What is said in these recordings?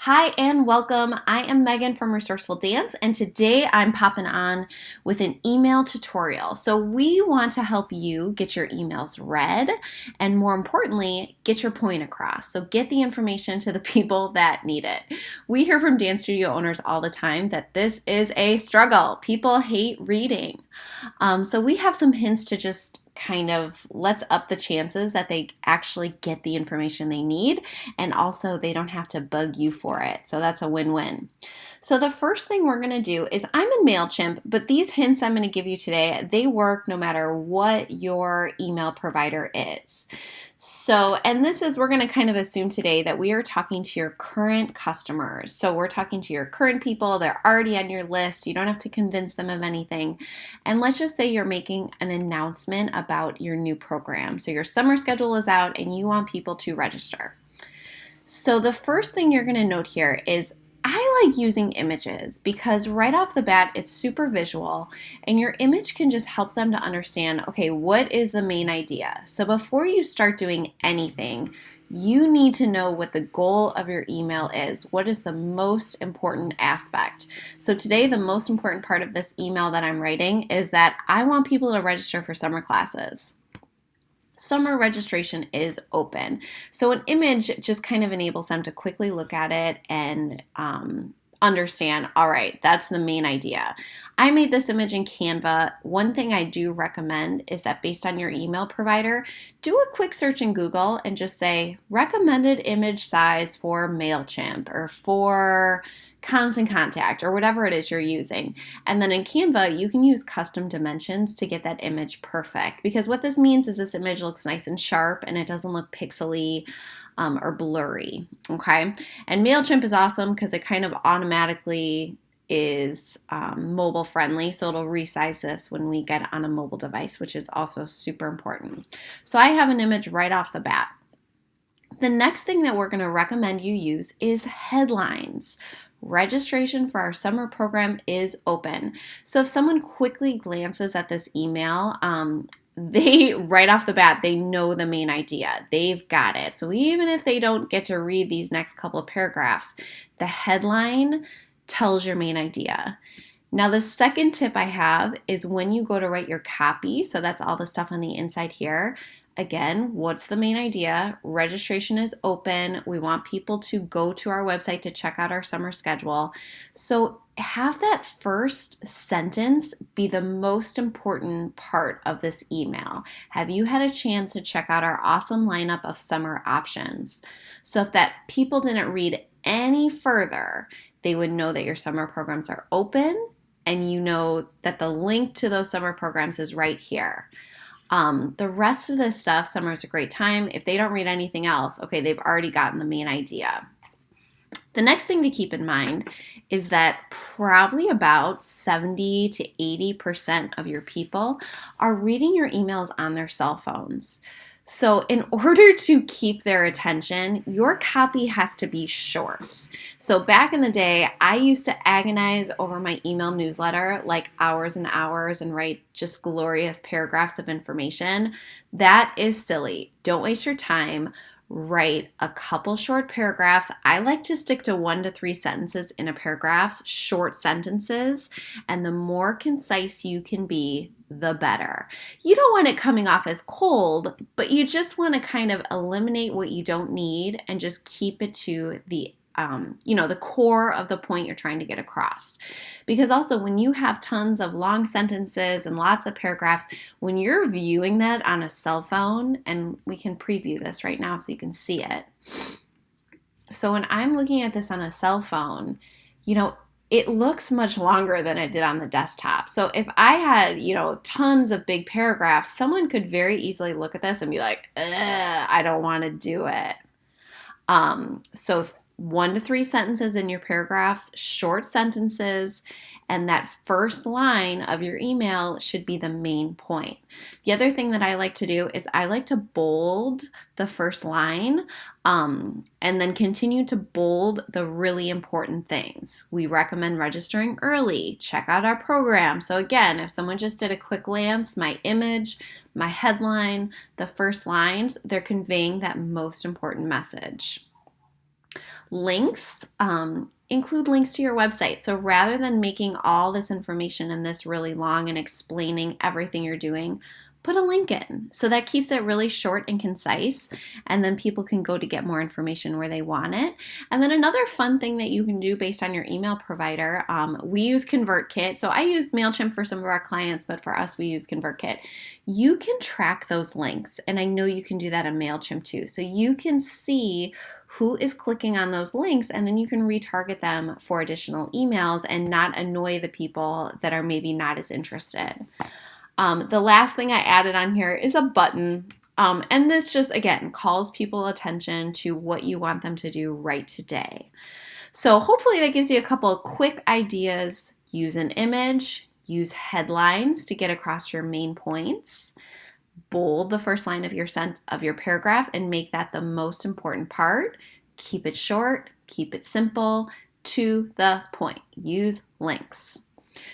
Hi and welcome. I am Megan from Resourceful Dance, and today I'm popping on with an email tutorial. So, we want to help you get your emails read and, more importantly, get your point across. So, get the information to the people that need it. We hear from dance studio owners all the time that this is a struggle. People hate reading. So we have some hints to just kind of let's up the chances that they actually get the information they need, and also they don't have to bug you for it. So that's a win-win. So the first thing we're going to do is I'm in MailChimp, but these hints I'm going to give you today, they work no matter what your email provider is. So, and this is, we're going to kind of assume today that we are talking to your current customers. So we're talking to your current people, they're already on your list, you don't have to convince them of anything. And let's just say you're making an announcement about your new program. So your summer schedule is out and you want people to register. So the first thing you're going to note here is I like using images because right off the bat, it's super visual and your image can just help them to understand, okay, what is the main idea? So before you start doing anything, you need to know what the goal of your email is. What is the most important aspect? So today, the most important part of this email that I'm writing is that I want people to register for summer classes. Summer registration is open. So an image just kind of enables them to quickly look at it and understand, all right, that's the main idea. I made this image in Canva. One thing I do recommend is that based on your email provider, do a quick search in Google and just say recommended image size for MailChimp or for Constant Contact or whatever it is you're using. And then in Canva, you can use custom dimensions to get that image perfect. Because what this means is this image looks nice and sharp and it doesn't look pixely or blurry, okay? And MailChimp is awesome because it kind of automatically is mobile friendly, so it'll resize this when we get on a mobile device, which is also super important. So I have an image right off the bat. The next thing that we're going to recommend you use is headlines. Registration for our summer program is open. So if someone quickly glances at this email, they right off the bat, they know the main idea. They've got it. So even if they don't get to read these next couple of paragraphs, the headline tells your main idea. Now, the second tip I have is when you go to write your copy, so that's all the stuff on the inside here. Again, what's the main idea? Registration is open. We want people to go to our website to check out our summer schedule. So have that first sentence be the most important part of this email. Have you had a chance to check out our awesome lineup of summer options? So if that people didn't read any further, they would know that your summer programs are open and you know that the link to those summer programs is right here. The rest of this stuff, summer is a great time. If they don't read anything else, okay, they've already gotten the main idea. The next thing to keep in mind is that probably about 70 to 80% of your people are reading your emails on their cell phones. So in order to keep their attention, your copy has to be short. So back in the day, I used to agonize over my email newsletter like hours and hours and write just glorious paragraphs of information. That is silly. Don't waste your time. Write a couple short paragraphs. I like to stick to 1 to 3 sentences in a paragraph, short sentences, and the more concise you can be, the better. You don't want it coming off as cold, but you just want to kind of eliminate what you don't need and just keep it to the the core of the point you're trying to get across. Because also when you have tons of long sentences and lots of paragraphs, when you're viewing that on a cell phone, and we can preview this right now so you can see it. So when I'm looking at this on a cell phone, it looks much longer than it did on the desktop. So if I had, tons of big paragraphs, someone could very easily look at this and be like, I don't want to do it. So 1 to 3 sentences in your paragraphs, short sentences, and that first line of your email should be the main point. The other thing that I like to do is I like to bold the first line and then continue to bold the really important things. We recommend registering early. Check out our program. So again, if someone just did a quick glance, my image, my headline, the first lines, they're conveying that most important message. Links, include links to your website. So rather than making all this information in this really long and explaining everything you're doing, put a link in. So that keeps it really short and concise, and then people can go to get more information where they want it. And then another fun thing that you can do based on your email provider, we use ConvertKit. So I use MailChimp for some of our clients, but for us, we use ConvertKit. You can track those links, and I know you can do that in MailChimp too. So you can see who is clicking on those links, and then you can retarget them for additional emails and not annoy the people that are maybe not as interested. The last thing I added on here is a button. And this just, again, calls people attention to what you want them to do right today. So hopefully that gives you a couple of quick ideas. Use an image, use headlines to get across your main points. Bold the first line of your paragraph and make that the most important part. Keep it short, keep it simple, to the point. Use links.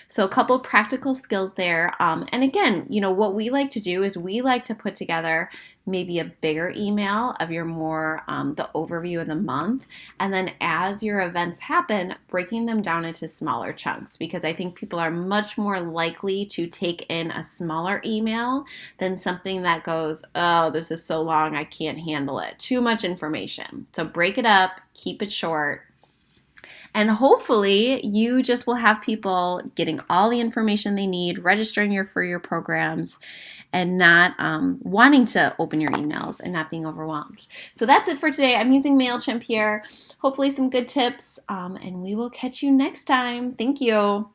So a couple of practical skills there. And again, what we like to do is we like to put together maybe a bigger email of your more, the overview of the month. And then as your events happen, breaking them down into smaller chunks, because I think people are much more likely to take in a smaller email than something that goes, oh, this is so long, I can't handle it. Too much information. So break it up, keep it short. And hopefully you just will have people getting all the information they need, registering for your programs, and not wanting to open your emails and not being overwhelmed. So that's it for today. I'm using MailChimp here. Hopefully some good tips, and we will catch you next time. Thank you.